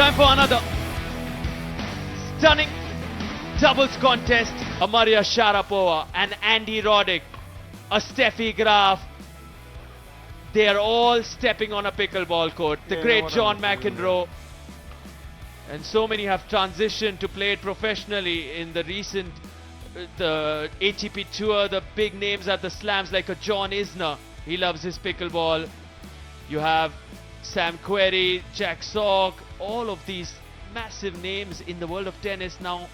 time for another stunning doubles contest. A Maria Sharapova, an Andy Roddick, a Steffi Graf. They are all stepping on a pickleball court. The great John McEnroe. And so many have transitioned to play it professionally in the recent the ATP Tour. The big names at the slams like a John Isner. He loves his pickleball. You have Sam Querrey, Jack Sock, all of these massive names in the world of tennis now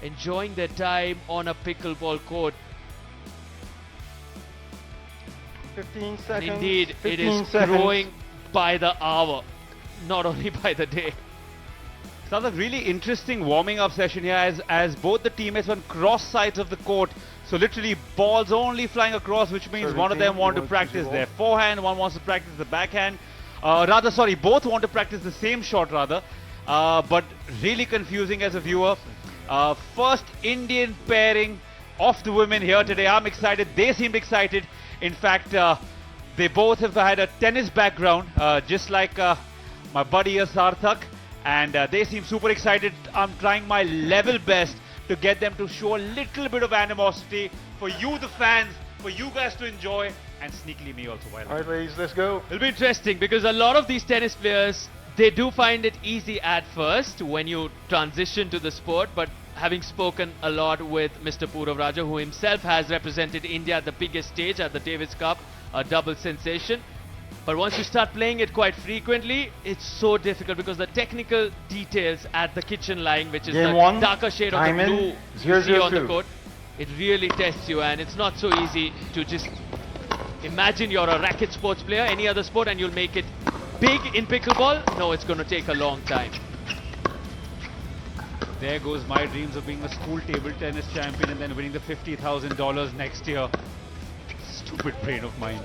enjoying their time on a pickleball court. 15 seconds. And indeed, it 15 is seconds. growing by the hour, not only by the day. So that's a really interesting warming up session here as both the teammates were on cross sides of the court. So literally balls only flying across, which means one of them want to practice their forehand, one wants to practice the backhand. Both want to practice the same shot rather. But really confusing as a viewer. First Indian pairing of the women here today. I'm excited. They seemed excited. In fact, they both have had a tennis background, just like my buddy Sarthak. And they seem super excited. I'm trying my level best to get them to show a little bit of animosity for you, the fans, for you guys to enjoy, and sneakily me also. All right, ladies, let's go. It'll be interesting because a lot of these tennis players, they do find it easy at first when you transition to the sport, but having spoken a lot with Mr. Purav Raja, who himself has represented India at the biggest stage at the Davis Cup, a double sensation. But once you start playing it quite frequently, it's so difficult because the technical details at the kitchen line, which is Game the one, darker shade of the Diamond, blue you see on the 0-0-2. court, it really tests you, and it's not so easy to just imagine you're a racket sports player, any other sport, and you'll make it big in pickleball. No, it's going to take a long time. There goes my dreams of being a school table tennis champion and then winning the $50,000 next year. Stupid brain of mine.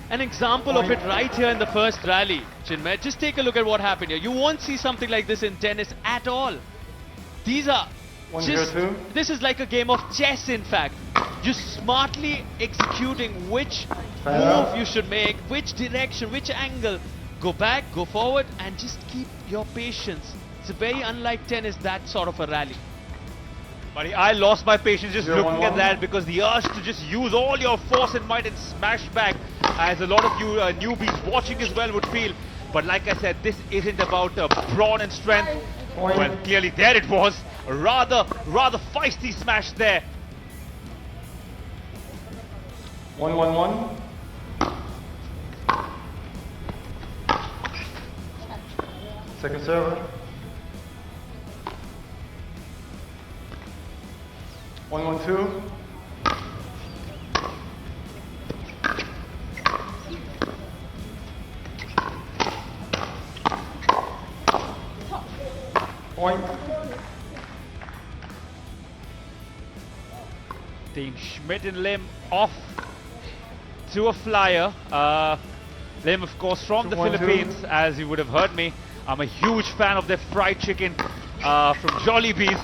An example of it right here in the first rally, Chinmay. Just take a look at what happened here. You won't see something like this in tennis at all. These are just, this is like a game of chess, in fact. Just smartly executing which move you should make, which direction, which angle. Go back, go forward, and just keep your patience. It's very unlike tennis, that sort of a rally. Buddy, I lost my patience just looking at that because the urge to just use all your force and might and smash back, as a lot of you newbies watching as well would feel. But like I said, this isn't about brawn and strength. Well, clearly there it was. Rather feisty smash there. 1-1-1. Second server. 1-1-2. Point. Team Schmidt and Lim off to a flyer. Lim, of course, from the Philippines, as you would have heard me. I'm a huge fan of their fried chicken from Jollibee's.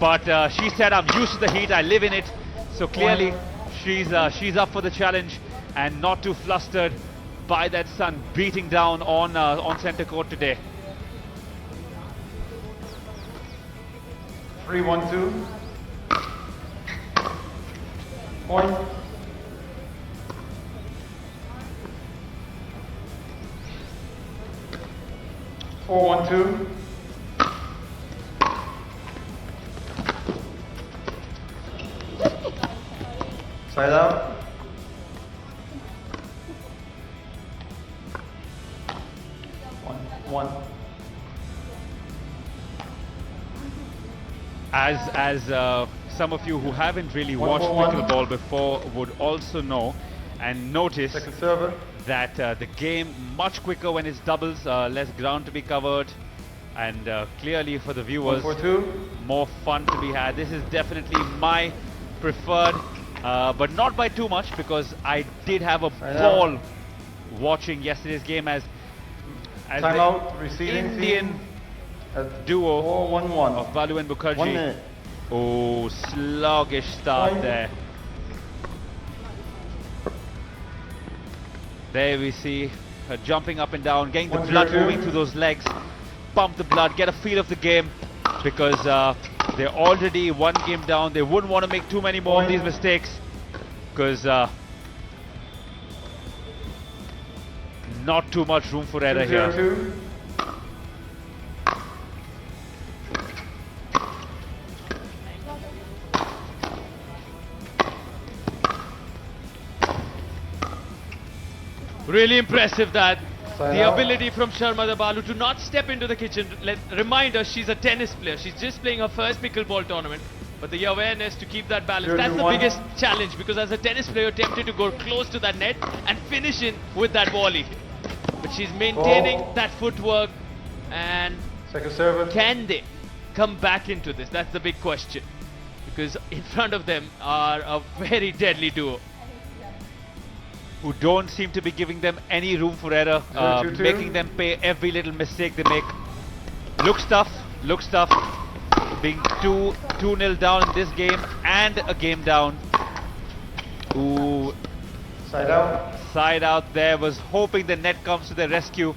But she said, I'm used to the heat, I live in it. So clearly, she's up for the challenge and not too flustered by that sun beating down on center court today. 3-1-2. Point. Four, 1-2. Side out. 1-1. As some of you who haven't really watched pickleball before would also know and notice that the game much quicker when it's doubles, less ground to be covered, and clearly for the viewers, more fun to be had. This is definitely my preferred, but not by too much, because I did have a ball watching yesterday's game as the Indian duo of Balu and Mukherjee. Oh, sluggish start there. There we see her jumping up and down, getting the 1-0-2. blood moving through those legs. Pump the blood, get a feel of the game, because they're already one game down. They wouldn't want to make too many more of these mistakes, because not too much room for error here. 2-0-2. Really impressive that Side the out. ability from Sharmada Balu to not step into the kitchen. Remind her she's a tennis player. She's just playing her first pickleball tournament. But the awareness to keep that balance, that's the 0-1. biggest challenge, because as a tennis player, you're tempted to go close to that net and finish in with that volley. But she's maintaining Ball. that footwork, and Second serve. can they come back into this? That's the big question, because in front of them are a very deadly duo. Who don't seem to be giving them any room for error, 0-2-2. making them pay every little mistake they make. Looks tough, being 2-0 down in this game and a game down. Ooh, Side out. side out there, was hoping the net comes to their rescue.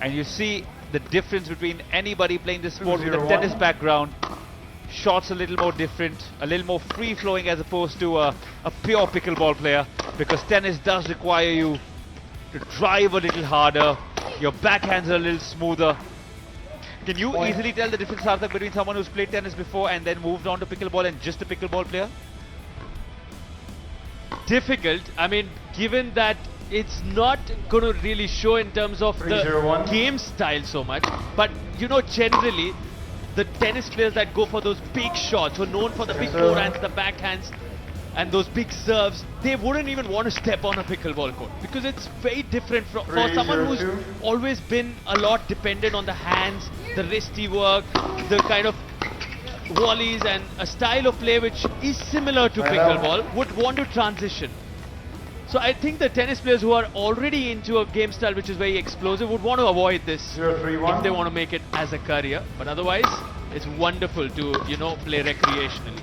And you see the difference between anybody playing this sport with a 2-0-1. tennis background. Shots a little more different, a little more free-flowing as opposed to a pure pickleball player, because tennis does require you to drive a little harder, your backhands are a little smoother. Can you Point. easily tell the difference, Sarthak, between someone who's played tennis before and then moved on to pickleball and just a pickleball player? Difficult. I mean, given that it's not going to really show in terms of the 3-0-1. game style so much, but you know, generally the tennis players that go for those big shots, who are known for the big Serve. forehands, the backhands, and those big serves, they wouldn't even want to step on a pickleball court, because it's very different for someone who's 3-0-2. always been a lot dependent on the hands, the wristy work, the kind of volleys, and a style of play which is similar to Right out. pickleball, would want to transition. So I think the tennis players who are already into a game style which is very explosive would want to avoid this 0-3-1. if they want to make it as a career. But otherwise, it's wonderful to, you know, play recreationally.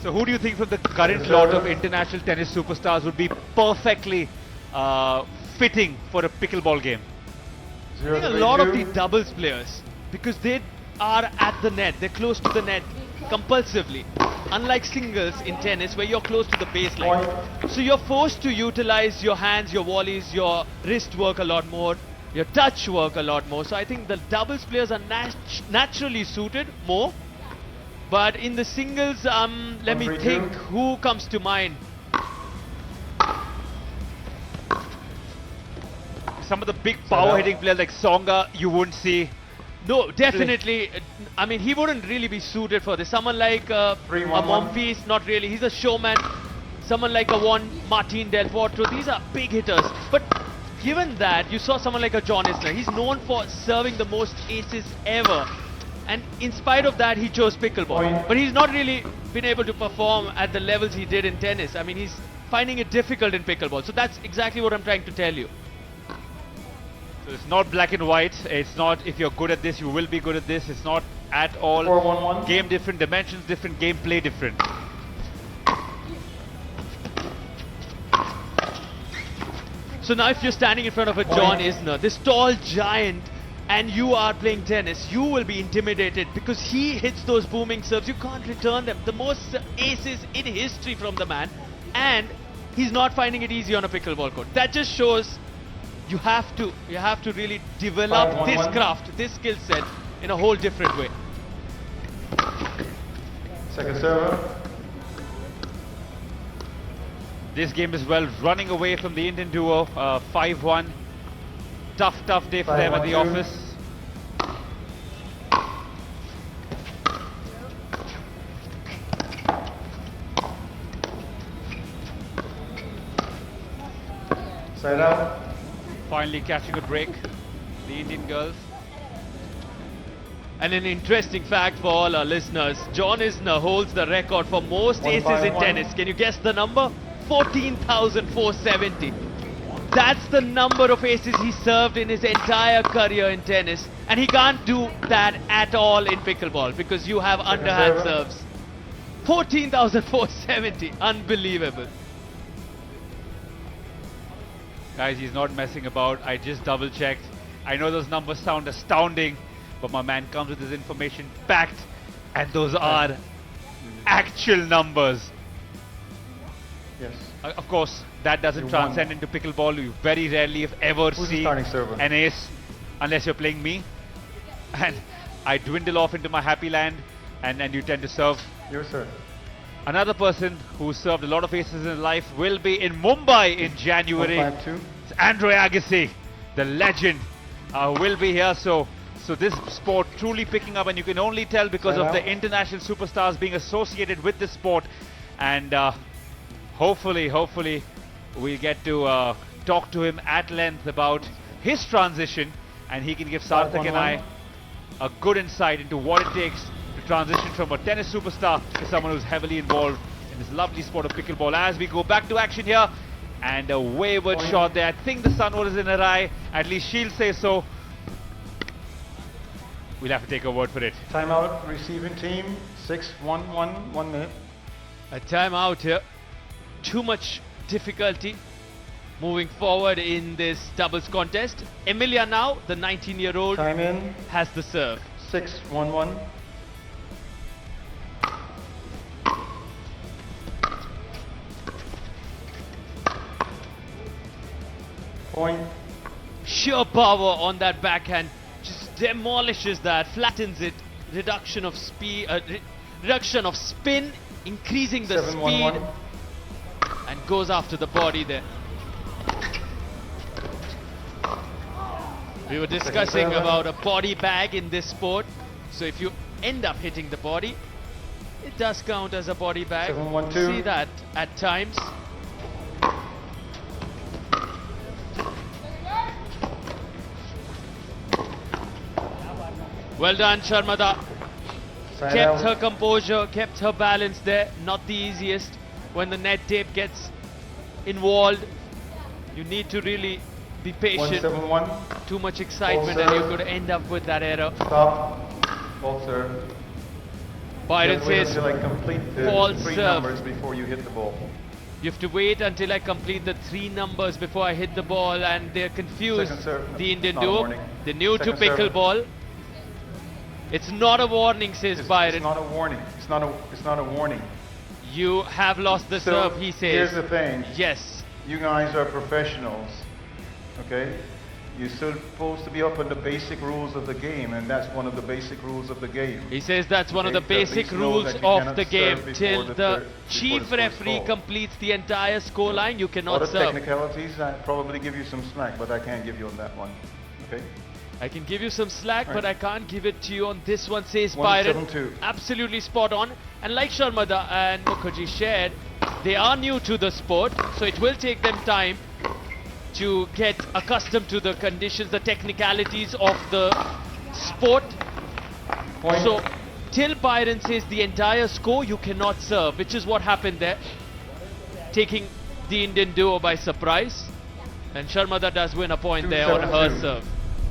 So who do you think from the current lot of international tennis superstars would be perfectly fitting for a pickleball game? I think a lot of the doubles players, because they are at the net, they're close to the net compulsively. Unlike singles in tennis where you're close to the baseline. So you're forced to utilize your hands, your volleys, your wrist work a lot more, your touch work a lot more. So I think the doubles players are naturally suited more. But in the singles, let me 1-3-2. think who comes to mind. Some of the big power hitting players like Songa, you wouldn't see. No, definitely. I mean, he wouldn't really be suited for this. Someone like a 3-1-1. Monfils, not really. He's a showman. Someone like a Martin Del Potro. These are big hitters. But given that, you saw someone like a John Isner. He's known for serving the most aces ever. And in spite of that, he chose pickleball. Point. But he's not really been able to perform at the levels he did in tennis. I mean, he's finding it difficult in pickleball. So that's exactly what I'm trying to tell you. So it's not black and white. It's not if you're good at this, you will be good at this. It's not at all 4-1-1. game different, dimensions different, gameplay different. So now if you're standing in front of a John Isner, this tall giant, and you are playing tennis, you will be intimidated because he hits those booming serves. You can't return them. The most aces in history from the man, and he's not finding it easy on a pickleball court. That just shows you have to really develop 5-1-1. this craft, this skill set in a whole different way. Second serve. This game as well, running away from the Indian duo, 5-1. Tough day for them at the 5-1-2. office. Side out. Finally catching a break, the Indian girls. And an interesting fact for all our listeners, John Isner holds the record for most aces in 1-5-1. tennis. Can you guess the number? 14,470. That's the number of aces he served in his entire career in tennis. And he can't do that at all in pickleball because you have underhand serve. serves. 14,470. Unbelievable. Guys, he's not messing about. I just double checked. I know those numbers sound astounding, but my man comes with his information packed, and those are actual numbers. Yes. Of course, that doesn't You transcend won. into pickleball. You very rarely, if ever, Who's the see starting server? an ace unless you're playing me. And I dwindle off into my happy land, and you tend to serve. Your serve. Another person who served a lot of aces in his life will be in Mumbai in January. 152. It's Andre Agassi, the legend, will be here. So this sport truly picking up, and you can only tell because Sign of the out. international superstars being associated with this sport. And hopefully we'll get to talk to him at length about his transition, and he can give Sarthak and I a good insight into what it takes to transition from a tennis superstar to someone who's heavily involved in this lovely sport of pickleball. As we go back to action here, and a wayward shot there. I think the sun was in her eye, at least she'll say so. We'll have to take a word for it. Timeout. Receiving team. 6-1-1. 1 minute. A timeout here. Too much difficulty moving forward in this doubles contest. Emilia now, the 19-year-old, Time in. has the serve. 6-1-1. Point. Sheer power on that backhand, just demolishes that, flattens it. Reduction of speed, reduction of spin, increasing the 7-1-1. speed, and goes after the body there. We were discussing serve. about a body bag in this sport, so if you end up hitting the body, it does count as a body bag. 7-1-2. See that at times. Well done, Sharmada. Side Kept out. her composure, kept her balance there. Not the easiest when the net tape gets involved. You need to really be patient. 1-7-1. Too much excitement Ball and you serve. could end up with that error. Stop. Ball serve. Byron Just wait says until I complete the false 3 serve. numbers before you hit the ball. you have to wait until I complete the 3 numbers before I hit the ball, and they're confused. Second serve. The Indian Not a duo, warning. they're new to Second serve. pickleball. It's not a warning, says Byron. It's not a warning. It's not a warning. You have lost the So, serve, he here's says. the thing. Yes. You guys are professionals, okay? You're supposed to be up on the basic rules of the game, and that's one of the basic rules of the game. He says that's one of the Okay, so at basic least know rules that you of cannot the game. serve before Till the the third- chief before the first referee ball. completes the entire scoreline, you Other cannot serve. technicalities, I probably give you some slack, but I can't give you on that one, okay? I can give you some slack, but I Right. can't give it to you on this one, says Byron. 172. Absolutely spot on. And like Sharmada and Mukherjee shared, they are new to the sport, so it will take them time to get accustomed to the conditions, the technicalities of the sport. Point. So, till Byron says the entire score, you cannot serve, which is what happened there, taking the Indian duo by surprise. And Sharmada does win a point there on her 272. serve.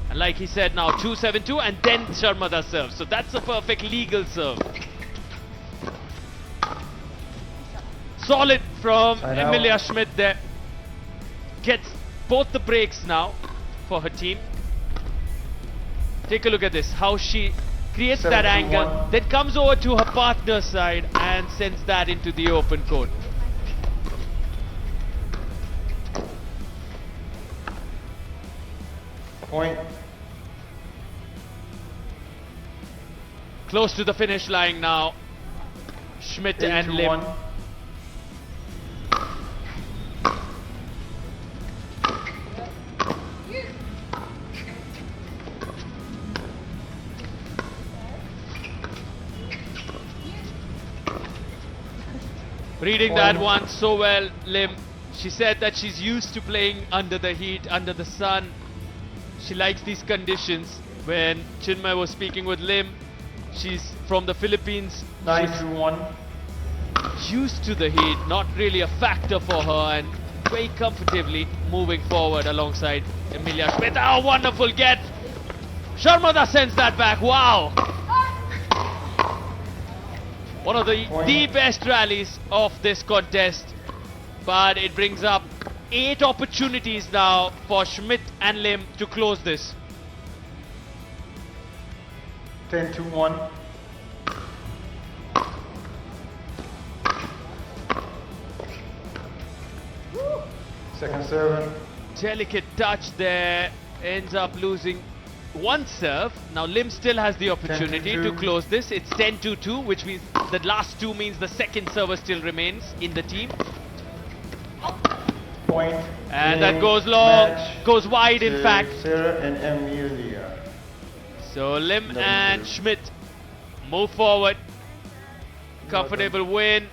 And like he said now, 2-7-2, and then Sharmada serves. So that's a perfect legal serve. Solid from Side out. Emilia Schmidt there. Gets both the breaks now for her team. Take a look at this, how she creates that 7-2-1. angle, then comes over to her partner's side and sends that into the open court. Point. Close to the finish line now. Schmidt and Lim. 8-2-1. Reading that one so well, Lim. She said that she's used to playing under the heat, under the sun. She likes these conditions. When Chinmay was speaking with Lim, she's from the Philippines. 9-2-1. She's used to the heat, not really a factor for her, and very comfortably moving forward alongside Emilia Schmidt. Oh, wonderful get! Sharmada sends that back. Wow! One of the best rallies of this contest, but it brings up 8 opportunities now for Schmidt and Lim to close this. 10-2-1. Second serve. Delicate touch there, ends up losing one serve. Now Lim still has the opportunity to 10-2. close this. It's 10-2, which means the last two means the second server still remains in the team. Point. And that game, goes long, match goes wide in to fact. Sarah and Emilia. So Lim Double and serve. Schmidt move forward. Comfortable win.